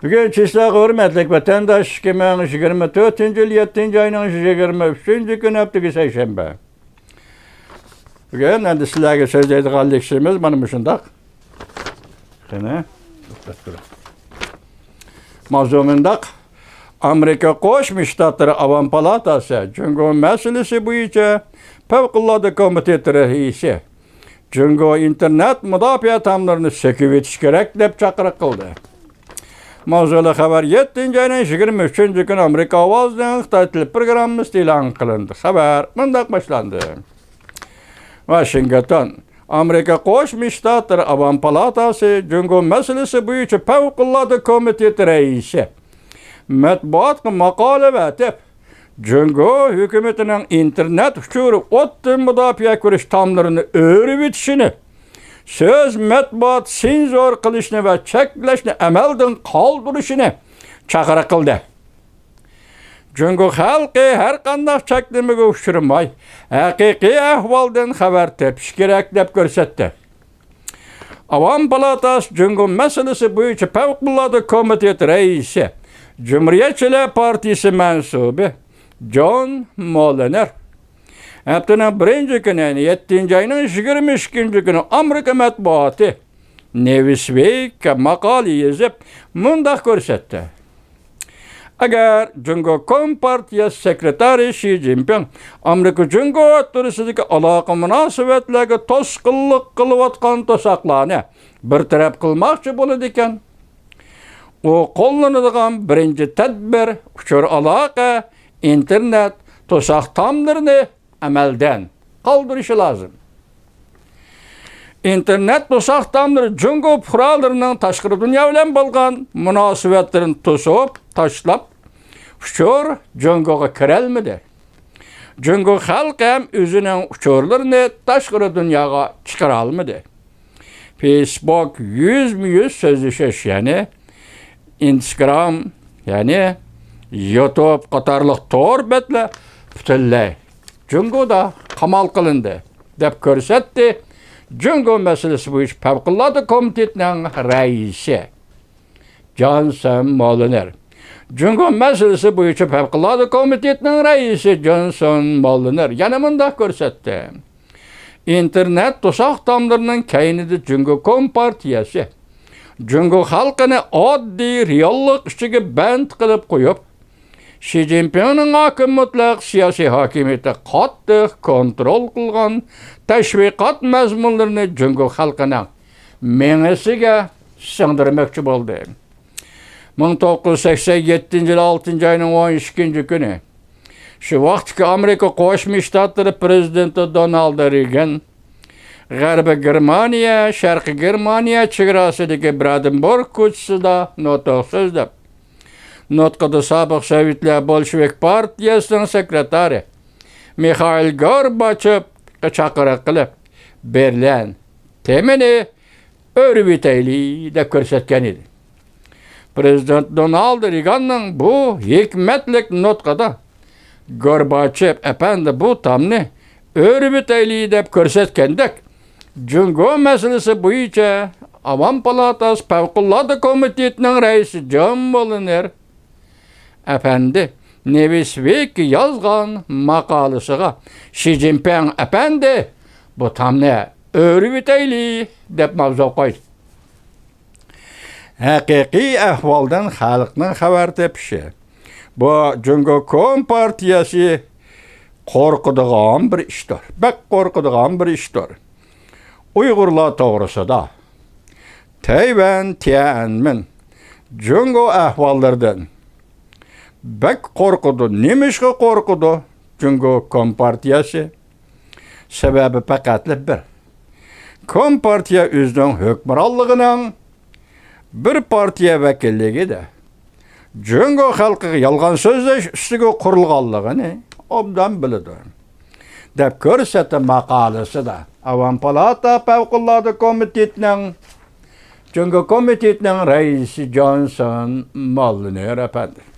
Bugün çisla hürmetlik vatandaş 2024 yıl 7. ayının 23. gün hafta seyşembe. Bugün endi sizlerge söz deydigan işimiz mana mushundaq. Qani. Mavzumundaq Amerika Qo'shma Shtatlari Avam palatasi Jungo masalasi bo'yicha favqulodda komiteti raisi Jungo internet mudofaa ta'minlarini söküp etish kerak deb chaqiriq qildi. Mavzuli xabar 7. ayning 23. kuni Amerika ovozining Xitoy tili programmasi e'lon qilindi. Xabar mundaq boshlandi. Washington Amerika Qo'shma Shtatlari Avam palatasi Jungo masalasi bo'yicha favqulodda komiteti raisi matbuot maqola etib Jungo hukumatining internet uchuri o'ttin mudofaa ko'rish ta'minlarini o'rib etishini, söz matbuot senzor qilishni va cheklashni amaldan qoldirishini chaqiriq qildi. Jungo xalqi har qanday cheklamaga uchramay, haqiqiy ahvoldan xabar tepish kerak deb ko'rsatdi. Avam palatasi Jungo masalasi bo'yicha favqulodda komiteti raisi Cumhuriyetçiler Partisi mensubu John Mulliner haftanın 1. günü 7. ayının 22. günü Amerika matbuatı Newsweek makale yazıp mundaq ko'rsatdi. Agar Jungo Kompartiyasi sekretari Xi Jinping Amerika Jungo o'rtasidagi aloqa munosabatlarga to'sqinlik qilayotgan to'saqlarni bartaraf qilmoqchi bo'ladi ekan, o qo'llanadigan birinchi tadbir uchur aloqa internet to'saq ta'minlarini amaldan qoldirishi lozim. İnternet to'saq ta'minlari Jungo fuqarolarining tashqi dunyo bilan bo'lgan munosabatlarini to'sib, tashlab, uchur Jungoga kirolmadi. Jungo xalqi ham o'zining uchurlarini tashqi dunyoga chiqara olmadi. Facebook 100 so'zlashish, ya'ni Instagram, yani YouTube qatorliq to'r betlar butunlay Jungoda qamal qilindi deb ko'rsatdi. Jungo masalasi bo'yicha favqulodda komitetining raisi Johnson Mulliner. Jungo masalasi bo'yicha favqulodda komitetining raisi Johnson Mulliner yana mundaq ko'rsatdi. Internet to'saq ta'minlarining kaynida Jungo Kompartiyasi Jungo xalqini oddiy reallik ichiga band qilib qo'yib, Xi Jinpingning mutlaq siyosiy hokimiyati qattiq kontrol qilgan tashviqot mazmunlarini Jungo xalqining mengasiga singdirmoqchi bo'ldi. 1987 yil 6. ayning 12. kuni shu vaqtki Amerika Qo'shma Shtatlari prezidenti Donald Reagan G'arbiy Germaniya, Sharqiy Germaniya chegarasidagi Brandenburg ko'chasida nutq so'zlab, nutqida sobiq Sovetlar Bolshevik partiyasining sekretari Mikhail Gorbachev chaqiriq qilib, Berlin temini o'rib etaylik deb ko'rsatgan edi. Prezident Donald Reaganning bu hikmatlik nutqida Gorbachev apandi bu tamni o'rib etaylik deb ko'rsatgandek, Jungo masalasi bo'yicha Avam palatasi favqulodda komitetining raisi John Mulliner apandi Newsweek yozgan maqolasiga Xi Jinping apandi bu tamni o'rib etaylik deb mavzu qo'ydi. Haqiqiy ahvoldan xalqning xabar tepishi bu Jungo Kompartiyasi qo'rqadigan bir ishdir. Bak qo'rqadigan bir ishdir. Uyg'urlar to'g'risida Tayvan, Tiananmen Jungo ahvollaridan bak qo'rqadi. Nimishga qo'rqadi Jungo Kompartiyasi? Sababi faqat bir. Kompartiya o'zining hukmronligining bir partiya vakilligida Jungo xalqiga yolg'on so'zlash ustiga qurilganligini obdan biladi deb ko'rsatdi maqolasida. Avam palata favqulodda komitetining Jungo komitetining raisi Johnson Mulliner apandi.